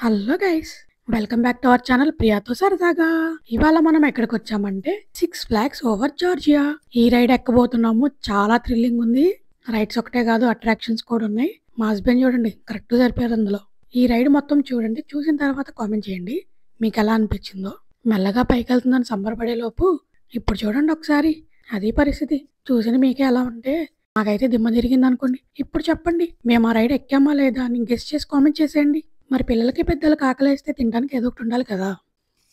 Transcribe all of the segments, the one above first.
Hello guys, welcome back to our channel ప్రియాతో సరదాగా. ఇవాళ మనం ఎక్కడికి వచ్చామంటే సిక్స్ ఫ్లాగ్స్ ఓవర్ జార్జియా. ఈ రైడ్ ఎక్కబోతున్నాము. చాలా థ్రిల్లింగ్ ఉంది. రైడ్స్ ఒకటే కాదు, అట్రాక్షన్స్ కూడా ఉన్నాయి. మా హస్బెండ్ చూడండి కరెక్ట్ సరిపోయారు అందులో. ఈ రైడ్ మొత్తం చూడండి, చూసిన తర్వాత కామెంట్ చేయండి మీకు ఎలా అనిపించిందో. మెల్లగా పైకి వెళ్తుందని సంబరపడే లోపు ఇప్పుడు చూడండి ఒకసారి అది పరిస్థితి. చూసిన మీకే ఎలా ఉంటే నాకైతే దిమ్మ తిరిగింది అనుకోండి. ఇప్పుడు చెప్పండి, మేము ఆ రైడ్ ఎక్కామా లేదా అని గెస్ట్ చేసి కామెంట్ చేసేయండి. మరి పిల్లలకి పెద్దలకు ఆకలేస్తే తినడానికి ఏదో ఒకటి ఉండాలి కదా.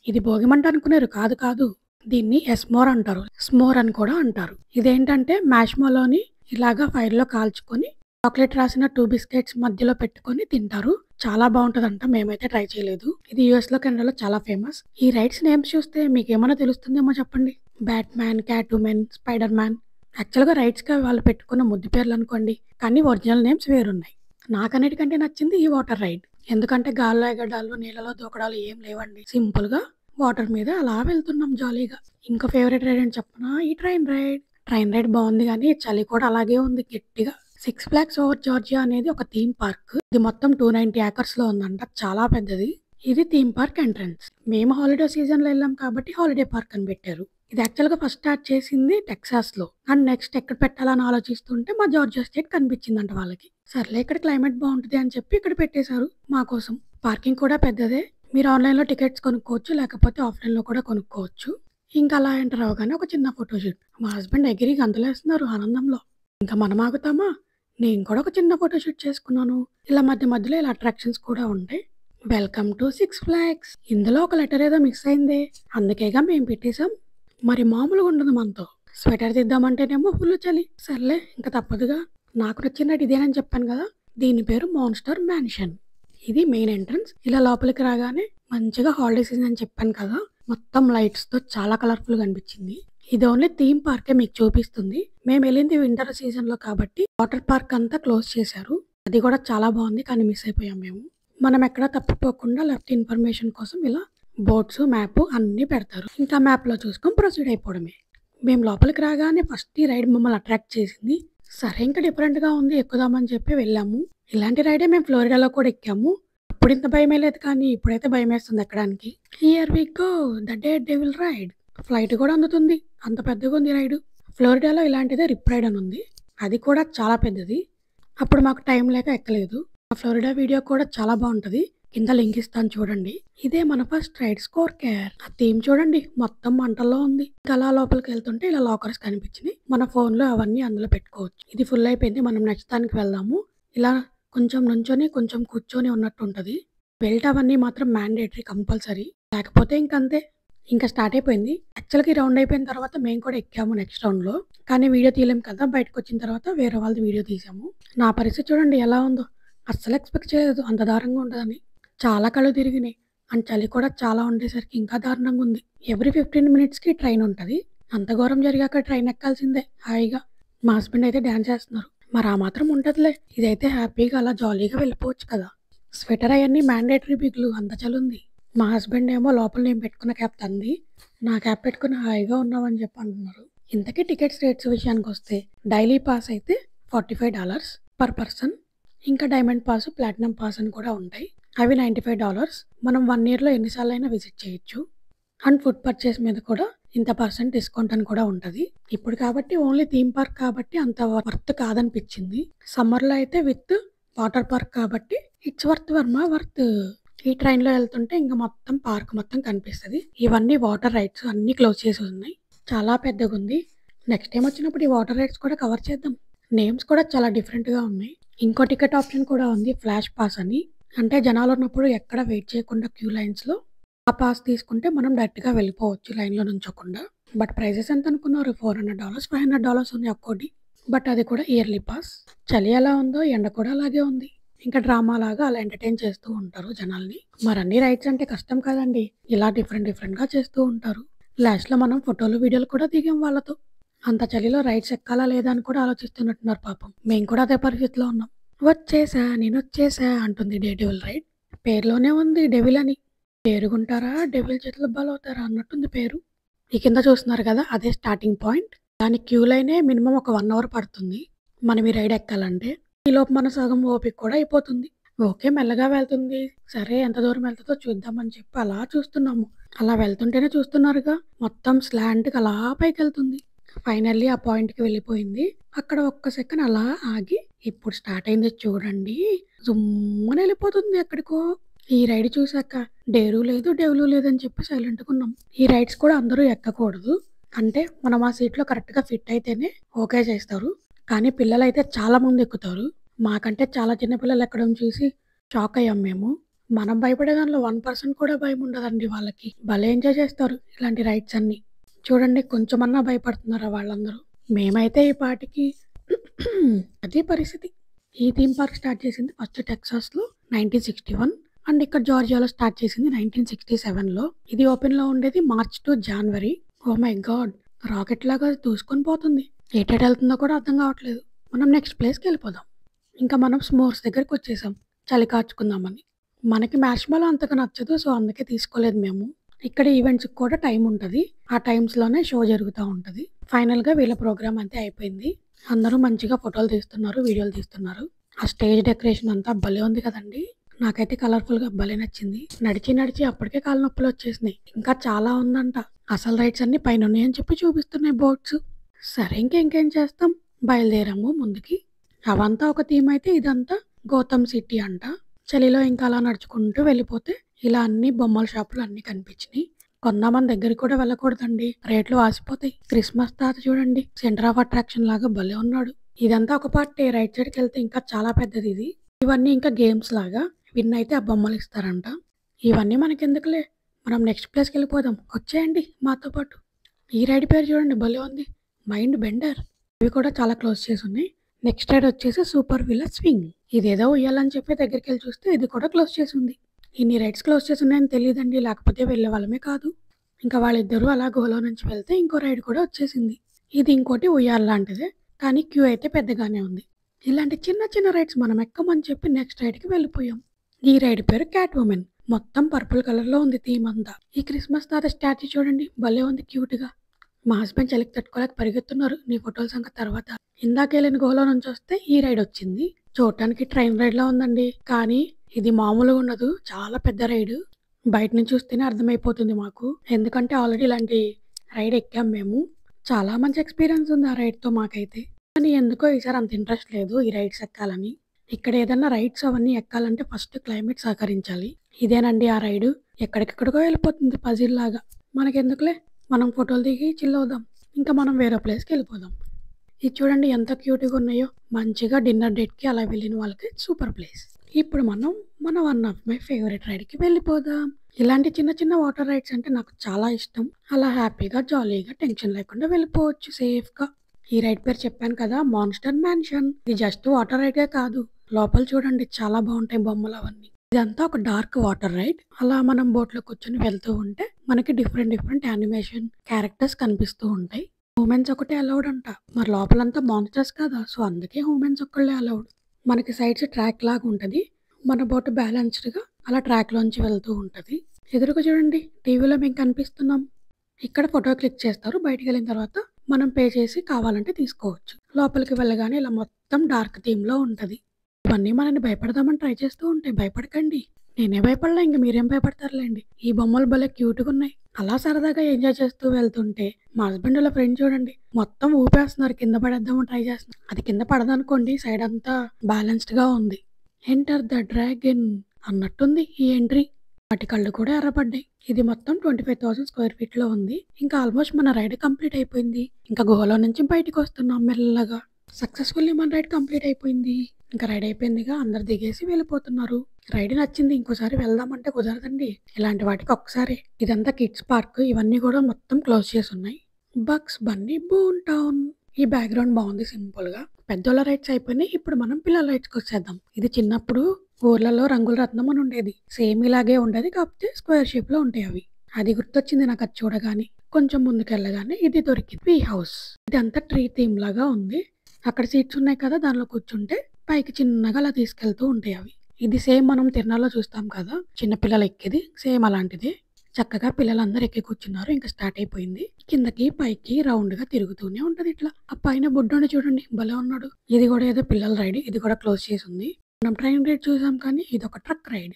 ఇది భోగిమంట అనుకున్నారు, కాదు కాదు, దీన్ని ఎస్మోర్ అంటారు. స్మోర్ అని కూడా అంటారు. ఇదేంటంటే మ్యాష్మోలోని ఇలాగా ఫైర్ లో కాల్చుకొని చాక్లెట్ రాసిన 2 బిస్కెట్స్ మధ్యలో పెట్టుకొని తింటారు. చాలా బాగుంటదంట. మేమైతే ట్రై చేయలేదు. ఇది యుఎస్ లో కెనడాలో చాలా ఫేమస్. ఈ రైడ్స్ నేమ్స్ చూస్తే మీకు ఏమైనా తెలుస్తుందేమో చెప్పండి. Bat man, cat women, spider man. యాక్చువల్గా రైడ్స్ గా వాళ్ళు పెట్టుకున్న ముద్దు పేర్లు అనుకోండి, కానీ ఒరిజినల్ నేమ్స్ వేరున్నాయి. నాకన్నిటికంటే నచ్చింది ఈ వాటర్ రైడ్. ఎందుకంటే గాల్లో ఎగడాలు, నీళ్ళలో దూకడాలు ఏం లేవండి. సింపుల్ గా వాటర్ మీద అలా వెళ్తున్నాం జాలీగా. ఇంకా ఫేవరెట్ రైడ్ అని చెప్పనా, ఈ ట్రైన్ రైడ్. ట్రైన్ రైడ్ బాగుంది, కానీ చలి కూడా అలాగే ఉంది గట్టిగా. సిక్స్ ఫ్లాగ్స్ ఓవర్ జార్జియా అనేది ఒక థీమ్ పార్క్. ఇది మొత్తం 290 ఏకర్స్ లో ఉందంట. చాలా పెద్దది. ఇది థీమ్ పార్క్ ఎంట్రన్స్. మేము హాలిడే సీజన్ లో వెళ్ళాం కాబట్టి హాలిడే పార్క్ అని పెట్టారు. ఇది యాక్చువల్ గా ఫస్ట్ స్టార్ట్ చేసింది టెక్సాస్ లో. అండ్ నెక్స్ట్ ఎక్కడ పెట్టాలని ఆలోచిస్తుంటే మా జార్జియా స్టేట్ కనిపించిందంట వాళ్ళకి. సర్లే ఇక్కడ క్లైమేట్ బాగుంటుంది అని చెప్పి ఇక్కడ పెట్టేశారు మా కోసం. పార్కింగ్ కూడా పెద్దదే. మీరు ఆన్లైన్ లో టికెట్స్ కొనుక్కోవచ్చు, లేకపోతే ఆఫ్లైన్ లో కూడా కొనుక్కోవచ్చు. ఇంకా అలా ఎంటర్ అవగానే ఒక చిన్న ఫోటోషూట్. మా హస్బెండ్ ఎగిరి గంతులేస్తున్నారు ఆనందంలో. ఇంకా మనం ఆగుతామా. నేను కూడా ఒక చిన్న ఫోటోషూట్ చేసుకున్నాను. ఇలా మధ్య మధ్యలో ఇలా అట్రాక్షన్స్ కూడా ఉంటాయి. Welcome to six flags. ఇందులో ఒక లెటర్ ఏదో మిస్ అయిందే, అందుకేగా మేము పెట్టేశాం. మరి మామూలుగా ఉండదు మనతో. స్వెటర్ తీద్దామంటేనేమో ఫుల్ చలి. సర్లే ఇంకా తప్పదుగా. నాకు నచ్చినట్టు ఇదేనని చెప్పాను కదా. దీని పేరు మాన్స్టర్ మ్యాన్షన్. ఇది మెయిన్ ఎంట్రన్స్. ఇలా లోపలికి రాగానే మంచిగా హాలిడే సీజన్ అని చెప్పాను కదా, మొత్తం లైట్స్ తో చాలా కలర్ఫుల్ గా అనిపించింది. ఇది ఓన్లీ థీమ్ పార్కే మీకు చూపిస్తుంది. మేము వెళ్ళింది వింటర్ సీజన్ లో కాబట్టి వాటర్ పార్క్ అంతా క్లోజ్ చేశారు. అది కూడా చాలా బాగుంది, కానీ మిస్ అయిపోయాం మేము. మనం ఎక్కడ తప్పిపోకుండా లెఫ్ట్ ఇన్ఫర్మేషన్ కోసం ఇలా బోర్డ్స్, మ్యాప్ అన్ని పెడతారు. ఇంకా మ్యాప్ లో చూసుకొని ప్రొసీడ్ అయిపోవడమే. మేము లోపలికి రాగానే ఫస్ట్ ఈ రైడ్ మమ్మల్ని అట్రాక్ట్ చేసింది. సరే ఇంకా డిఫరెంట్ గా ఉంది, ఎక్కుదామని చెప్పి వెళ్ళాము. ఇలాంటి రైడే మేము ఫ్లోరిడాలో కూడా ఎక్కాము. అప్పుడు ఇంత భయమే లేదు, కానీ ఇప్పుడైతే భయం వేస్తుంది ఎక్కడానికి. Here we go, the daredevil ride. Flight కూడా అందుతుంది, అంత పెద్దగా ఉంది రైడ్. ఫ్లోరిడాలో ఇలాంటిదే రిప్ రైడ్ అని ఉంది. అది కూడా చాలా పెద్దది. అప్పుడు మాకు టైం లేక ఎక్కలేదు. ఆ ఫ్లోరిడా వీడియో కూడా చాలా బాగుంటది. కింద లింక్ ఇస్తాను చూడండి. ఇదే మన ఫస్ట్ రైడ్ స్కోర్ కేర్. ఆ థీమ్ చూడండి, మొత్తం మంటల్లో ఉంది. ఇంకా అలా లోపలికి వెళ్తుంటే ఇలా లాకర్స్ కనిపించినాయి. మన ఫోన్ లో అవన్నీ అందులో పెట్టుకోవచ్చు. ఇది ఫుల్ అయిపోయింది, మనం నెక్స్ట్ దానికి వెళ్దాము. ఇలా కొంచెం నుంచొని కొంచెం కూర్చొని ఉన్నట్టు ఉంటది. బెల్ట్ అవన్నీ మాత్రం మ్యాండేటరీ, కంపల్సరీ. లేకపోతే ఇంకంతే. ఇంకా స్టార్ట్ అయిపోయింది. యాక్చువల్గా ఈ రౌండ్ అయిపోయిన తర్వాత మేము కూడా ఎక్కాము నెక్స్ట్ రౌండ్ లో. కానీ వీడియో తీయలేం కదా, బయటకు వచ్చిన తర్వాత వేరే వాళ్ళది వీడియో తీసాము. నా పరిస్థితి చూడండి ఎలా ఉందో. అస్సలు ఎక్స్పెక్ట్ చేయలేదు అంత దారుణంగా ఉంటుందని. చాలా కళ్ళు తిరిగినాయి. అండ్ చలి కూడా చాలా ఉండేసరికి ఇంకా దారుణంగా ఉంది. ఎవ్రీ 15 minutes కి ట్రైన్ ఉంటుంది. అంత ఘోరం జరిగాక ట్రైన్ ఎక్కాల్సిందే హాయిగా. మా హస్బెండ్ అయితే డాన్స్ చేస్తున్నారు. మరి ఆ మాత్రం ఉంటదిలే. ఇదైతే హ్యాపీగా అలా జాలీగా వెళ్ళిపోవచ్చు కదా. స్వెటర్ అవన్నీ మ్యాండేటరీ బిగ్లు, అంత చలి ఉంది. మా హస్బెండ్ ఏమో లోపల నేను పెట్టుకున్న క్యాప్ తంది. నా క్యాప్ పెట్టుకుని హాయిగా ఉన్నామని చెప్పి అంటున్నారు. ఇంతకీ టికెట్స్ రేట్స్ విషయానికి వస్తే డైలీ పాస్ అయితే $45 పర్ పర్సన్. ఇంకా డైమండ్ పాస్, ప్లాటినం పాస్ అని కూడా ఉంటాయి. అవి $95. మనం 1 year లో ఎన్నిసార్లు అయినా విజిట్ చేయొచ్చు. అండ్ ఫుడ్ పర్చేస్ మీద కూడా ఇంత % డిస్కౌంట్ అని కూడా ఉంటుంది. ఇప్పుడు కాబట్టి ఓన్లీ థీమ్ పార్క్ కాబట్టి అంత వర్త్ కాదనిపించింది. సమ్మర్లో అయితే విత్ వాటర్ పార్క్ కాబట్టి ఇట్స్ వర్త్ వర్త్. ఈ ట్రైన్లో వెళ్తుంటే ఇంకా మొత్తం పార్క్ మొత్తం కనిపిస్తుంది. ఇవన్నీ వాటర్ రైడ్స్ అన్ని క్లోజ్ చేసి ఉన్నాయి. చాలా పెద్దగా ఉంది. నెక్స్ట్ టైం వచ్చినప్పుడు ఈ వాటర్ రైడ్స్ కూడా కవర్ చేద్దాం. నేమ్స్ కూడా చాలా డిఫరెంట్గా ఉన్నాయి. ఇంకో టికెట్ ఆప్షన్ కూడా ఉంది, ఫ్లాష్ పాస్ అని. అంటే జనాలు ఉన్నప్పుడు ఎక్కడ వెయిట్ చేయకుండా క్యూ లైన్స్లో ఆ పాస్ తీసుకుంటే మనం డైరెక్ట్గా వెళ్ళిపోవచ్చు లైన్లో నుంచోకుండా. బట్ ప్రైజెస్ ఎంత అనుకున్నారు? $400, $500 ఉంది ఒక్కోటి. బట్ అది కూడా ఇయర్లీ పాస్. చలి ఎలా ఉందో ఎండ కూడా అలాగే ఉంది. ఇంకా డ్రామా లాగా అలా ఎంటర్టైన్ చేస్తూ ఉంటారు జనాల్ని. మరి అన్ని రైడ్స్ అంటే కష్టం కదండి, ఇలా డిఫరెంట్గా చేస్తూ ఉంటారు. లాస్ట్లో మనం ఫోటోలు, వీడియోలు కూడా దిగాం వాళ్ళతో. అంత చలిలో రైడ్స్ ఎక్కాలా లేదా అని కూడా ఆలోచిస్తున్నట్టున్నారు పాపం. మేము కూడా అదే పరిస్థితిలో ఉన్నాం. వచ్చేసా, నేను వచ్చేసా అంటుంది డే డెవిల్ రైడ్. పేరులోనే ఉంది డెవిల్ అని. పేరుగుంటారా డెవిల్ చేతులు బలవుతారా అన్నట్టుంది పేరు. ఈ కింద చూస్తున్నారు కదా, అదే స్టార్టింగ్ పాయింట్. దాని క్యూ లైనే మినిమం ఒక 1 hour పడుతుంది మనం ఈ రైడ్ ఎక్కాలంటే. ఈలోపు మన సగం ఓపిక కూడా అయిపోతుంది. ఓకే. మెల్లగా వెళ్తుంది. సరే ఎంత దూరం వెళ్తదో చూద్దామని చెప్పి అలా చూస్తున్నాము. అలా వెళ్తుంటేనే చూస్తున్నారుగా మొత్తం స్లాంట్‌గా అలా పైకెళ్తుంది. ఫైనల్లీ ఆ పాయింట్‌కి వెళ్ళిపోయింది. అక్కడ ఒక్క సెకన్ అలా ఆగి ఇప్పుడు స్టార్ట్ అయింది చూడండి. జుమ్మని ఎళ్ళిపోతుంది ఎక్కడికో. ఈ రైడ్ చూసాక డేరు లేదు, డెవలు లేదని చెప్పి సైలెంట్‌గున్నాం. ఈ రైడ్స్ కూడా అందరూ ఎక్కకూడదు. అంటే మనం ఆ సీట్‌లో కరెక్ట్‌గా ఫిట్ అయితేనే ఓకే చేస్తారు. కానీ పిల్లలైతే చాలా మంది ఎక్కుతారు. మాకంటే చాలా చిన్న పిల్లలు ఎక్కడం చూసి షాక్ అయ్యాం మేము. మనం భయపడే దానిలో 1% కూడా భయముండదండి వాళ్ళకి. భలే ఎంజాయ్ చేస్తారు ఇలాంటి రైడ్స్ అన్నీ. చూడండి కొంచెమన్నా భయపడుతున్నారా వాళ్ళందరూ. మేమైతే ఈ పాటికి అదే పరిస్థితి. ఈ థీమ్ పార్క్ స్టార్ట్ చేసింది ఫస్ట్ టెక్సాస్‌లో 1961 అండ్ ఇక్కడ జార్జియాలో స్టార్ట్ చేసింది 1967లో. ఇది ఓపెన్‌లో ఉండేది March to January. Oh my God! Rocket లాగా దూసుకొని పోతుంది. ఎటెటెళ్తుందో కూడా అర్థం కావట్లేదు. మనం నెక్స్ట్ ప్లేస్‌కెళ్ళిపోదాం. ఇంకా మనం స్మోర్స్ దగ్గరకొచ్చేసాం. చలి కాచుకుందామని. మనకి మార్ష్‌మెల్లో అంతగా నచ్చదు. సో, అందుకే తీసుకోలేదు మేము. ఇక్కడ ఈవెంట్స్‌కి కూడా టైం ఉంటది. ఆ టైమ్స్‌లోనే షో జరుగుతా ఉంటది. ఫైనల్‌గా వీళ్ళ ప్రోగ్రామ్ అంతే అయిపోయింది. అందరూ మంచిగా ఫోటోలు తీస్తున్నారు, వీడియోలు తీస్తున్నారు. ఆ స్టేజ్ డెకరేషన్ అంతా భలే ఉంది కదండీ! నాకైతే కలర్‌ఫుల్‌గా భలే నచ్చింది. నడిచి, నడిచి అప్పటికే కాళ్ళు నొప్పులొచ్చేసినాయి. ఇంకా చాలా ఉందంట. అసలు రైడ్స్ అన్నీ పైనున్నాయని చెప్పి చూపిస్తున్నాయి బోర్డ్స్. సరే ఇంకేం చేస్తాం. బయలుదేరాము ముందుకి. అవంతా ఒక థీమ్ అయితే ఇదంతా గౌతమ్ సిటీ అంట. చలిలో ఇంకా అలా నడుచుకుంటూ వెళ్ళిపోతే ఇలా అన్ని బొమ్మల షాపులు అన్నీ కనిపించినియి. కొందామని దగ్గరికి కూడా వెళ్ళకూడదండి. రేట్లు వాసిపోతాయి. క్రిస్మస్ తాత చూడండి సెంటర్ ఆఫ్ అట్రాక్షన్ లాగా భలే ఉన్నాడు. ఇదంతా ఒక పార్టే. రైట్ సైడ్‌కెళ్తే ఇంకా చాలా పెద్దదిది. ఇవన్నీ ఇంకా గేమ్స్ లాగా. విన్ అయితే ఆ బొమ్మలు ఇస్తారంట. ఇవన్నీ మనకెందుకులే. మనం నెక్స్ట్ ప్లేస్‌కెళ్ళిపోదాం. వచ్చేయండి మాతో పాటు. ఈ రైడ్ పేరు చూడండి భలే ఉంది. Mind Bender. ఇవి కూడా చాలా క్లోజ్ చేసున్నాయి. నెక్స్ట్ రైడ్ వచ్చేసి సూపర్ విల్ల స్వింగ్. ఇదేదో ఉయ్యాలని చెప్పి దగ్గరికెళ్ళి చూస్తే ఇది కూడా క్లోజ్ చేసుంది. ఇన్ని రైడ్స్ క్లోజ్ చేసున్నాయని తెలీదండి. లేకపోతే వెళ్ళేవాళ్ళమే కాదు. ఇంకా వాళ్ళిద్దరూ అలా గుహలో నుంచి వెళ్తే ఇంకో రైడ్ కూడా వచ్చేసింది. ఇది ఇంకోటి ఉయ్యాల లాంటిదే. కానీ క్యూ అయితే పెద్దగానే ఉంది. ఇలాంటి చిన్న చిన్న రైడ్స్ మనం ఎక్కమని చెప్పి నెక్స్ట్ రైడ్‌కి వెళ్ళిపోయాం. ఈ రైడ్ పేరు క్యాట్ వుమెన్. మొత్తం పర్పుల్ కలర్‌లో ఉంది థీమ్ అంతా. ఈ క్రిస్మస్ తాత స్టాచ్యూ చూడండి భలే ఉంది క్యూట్‌గా. మా హస్బెండ్ చలికి తట్టుకోలేక పరిగెత్తున్నారు. నీ ఫోటోల సంగతి తర్వాత. ఇందాకెళ్ళిన గుహలో నుంచొస్తే ఈ రైడ్ వచ్చింది. చూడటానికి ట్రైన్ రైడ్‌లా ఉందండి. కానీ ఇది మామూలుగా ఉండదు. చాలా పెద్ద రైడు. బయట నుంచి చూస్తేనే అర్థమైపోతుంది మాకు. ఎందుకంటే ఆల్రెడీ ఇలాంటి రైడ్ ఎక్కాం మేము. చాలా మంచి ఎక్స్‌పీరియన్స్ ఉంది ఆ రైడ్‌తో మాకైతే. కానీ ఎందుకో ఈసారి అంత ఇంట్రెస్ట్ లేదు ఈ రైడ్స్ ఎక్కాలని. ఇక్కడ ఏదన్నా రైడ్స్ అవన్నీ ఎక్కాలంటే ఫస్ట్ క్లైమేట్ సహకరించాలి. ఇదేనండి ఆ రైడు. ఎక్కడికెక్కడికో వెళ్ళిపోతుంది పజిల్‌లాగా. మనకెందుకులే మనం ఫోటోలు దిగి చిల్ అవుదాం. ఇంకా మనం వేరే ప్లేస్‌కెళ్ళిపోదాం. ఇది చూడండి ఎంత క్యూట్‌గా ఉన్నాయో. మంచిగా డిన్నర్ డేట్‌కి అలా వెళ్ళిన వాళ్ళకి సూపర్ ప్లేస్. ఇప్పుడు మనం మన వన్ ఆఫ్ మై ఫేవరెట్ రైడ్‌కి వెళ్ళిపోదాం. ఇలాంటి చిన్న చిన్న వాటర్ రైడ్స్ అంటే నాకు చాలా ఇష్టం. అలా హ్యాపీగా, జాలీగా టెన్షన్ లేకుండా వెళ్ళిపోవచ్చు సేఫ్‌గా. ఈ రైడ్ పేరు చెప్పాను కదా! Monster mansion. ఇది జస్ట్ వాటర్ రైడే కాదు. లోపల చూడండి చాలా బావుంటాయి బొమ్మలవన్నీ. ఇదంతా ఒక డార్క్ వాటర్ రైడ్. అలా మనం బోట్‌లో కూర్చొని వెళ్తూ ఉంటే మనకి డిఫరెంట్ డిఫరెంట్ యానిమేషన్ క్యారెక్టర్స్ కనిపిస్తూ ఉంటాయి. హ్యూమన్స్ ఒకటే అలౌడ్ అంట. మరి లోపలంతా మాన్స్టర్స్ కదా! సో, అందుకే హ్యూమన్స్ ఒక్కళ్ళే అలౌడ్. మనకి సైడ్స్ ట్రాక్ లాగా ఉంటది. మన బోట్ బ్యాలెన్స్‌డ్‌గా అలా ట్రాక్‌లోంచి వెళ్తూ ఉంటది. ఎదురుగా చూడండి టీవీలో మేము కనిపిస్తున్నాం. ఇక్కడ ఫోటో క్లిక్ చేస్తారు. బయటికెళ్ళిన తర్వాత మనం పే చేసి కావాలంటే తీసుకోవచ్చు. లోపలికి వెళ్ళగానే ఇలా మొత్తం డార్క్ థీమ్‌లో ఉంటది. ఇవన్నీ మనల్ని భయపెడదామని ట్రై చేస్తూ ఉంటాయి. భయపడకండి. నేనే భయపడలా ఇంక మీరేం భయపడతారులెండి. ఈ బొమ్మలు భలే క్యూట్‌గున్నాయి. అలా సరదాగా ఎంజాయ్ చేస్తూ వెళ్తుంటే మా హస్బెండ్ వాళ్ళ ఫ్రెండ్ చూడండి మొత్తం ఊపేస్తున్నారు. కింద పడేద్దామని ట్రై చేస్తున్నారు. అది కింద పడదనుకోండి సైడ్ అంతా బ్యాలెన్స్‌డ్‌గా ఉంది. ఎంటర్ ద డ్రాగన్ అన్నట్టుంది ఈ ఎంట్రీ. వాటి కళ్ళు కూడా ఎర్రబడ్డాయి. ఇది మొత్తం 25,000 స్క్వేర్ ఫీట్‌లో ఉంది. ఇంకా ఆల్మోస్ట్ మన రైడ్ కంప్లీట్ అయిపోయింది. ఇంకా గుహలో నుంచి బయటికొస్తున్నాం మెల్లగా. సక్సెస్‌ఫుల్లీ మన రైడ్ కంప్లీట్ అయిపోయింది. ఇంకా రైడ్ అయిపోయిందిగా అందరూ దిగేసి వెళ్ళిపోతున్నారు. రైడ్ నచ్చింది. ఇంకోసారి వెళ్దామంటే కుదరదండి. ఇలాంటి వాటికి ఒక్కసారే. ఇదంతా కిడ్స్ పార్క్. ఇవన్నీ కూడా మొత్తం క్లోజ్ చేసున్నాయి. Bugs Bunny Boomtown. ఈ బ్యాక్‌గ్రౌండ్ బావుంది సింపుల్‌గా. పెద్దోళ్ళ రైడ్స్ అయిపోయినాయి. ఇప్పుడు మనం పిల్లల రైడ్స్‌కొచ్చేద్దాం. ఇది చిన్నప్పుడు ఊర్లలో రంగుల రత్నం అని ఉండేది. సేమ్ ఇలాగే ఉండేది. కాకపోతే స్క్వేర్ షేప్‌లో ఉంటాయి అవి. అది గుర్తొచ్చింది నాకది చూడగానే. కొంచెం ముందుకెళ్ళగానే ఇది దొరికింది. Tree house. ఇదంతా ట్రీ థీమ్ లాగా ఉంది. అక్కడ సీట్స్ ఉన్నాయి కదా! దానిలో కూర్చుంటే పైకి చిన్నగా అలా తీసుకెళ్తూ ఉంటాయి అవి. ఇది సేమ్ మనం తిరునాళ్ళలో చూస్తాం కదా! చిన్న పిల్లలు ఎక్కేది. సేమ్ అలాంటిదే. చక్కగా పిల్లలందరూ ఎక్కి కూర్చున్నారు. ఇంక స్టార్ట్ అయిపోయింది. కిందకి, పైకి రౌండ్‌గా తిరుగుతూనే ఉంటది ఇట్లా. ఆ పైన బుడ్డోడిని చూడండి భలే ఉన్నాడు. ఇది కూడా ఏదో పిల్లల రైడ్. ఇది కూడా క్లోజ్ చేసుంది. మనం ట్రైన్ రైడ్ చూసాం కానీ ఇదొక ట్రక్ రైడ్.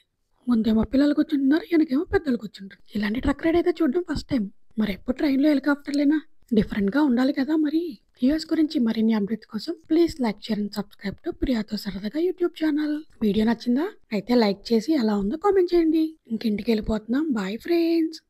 ముందేమో పిల్లలు కూర్చుంటున్నారు, వెనకేమో పెద్దలు కూర్చుంటారు. ఇలాంటి ట్రక్ రైడ్ అయితే చూడడం ఫస్ట్ టైం. మరి ఎప్పుడు ట్రైన్‌లో హెలికాప్టర్‌లేనా? డిఫరెంట్‌గా ఉండాలి కదా మరి! యూఎస్ గురించి మరిన్ని అప్డేట్స్ కోసం please like, share and subscribe to ప్రియాతో సరదాగా యూట్యూబ్ ఛానల్. వీడియో నచ్చిందా? అయితే లైక్ చేసి ఎలా ఉందో కామెంట్ చేయండి. ఇంకింటికెళ్ళిపోతున్నాం. Bye friends.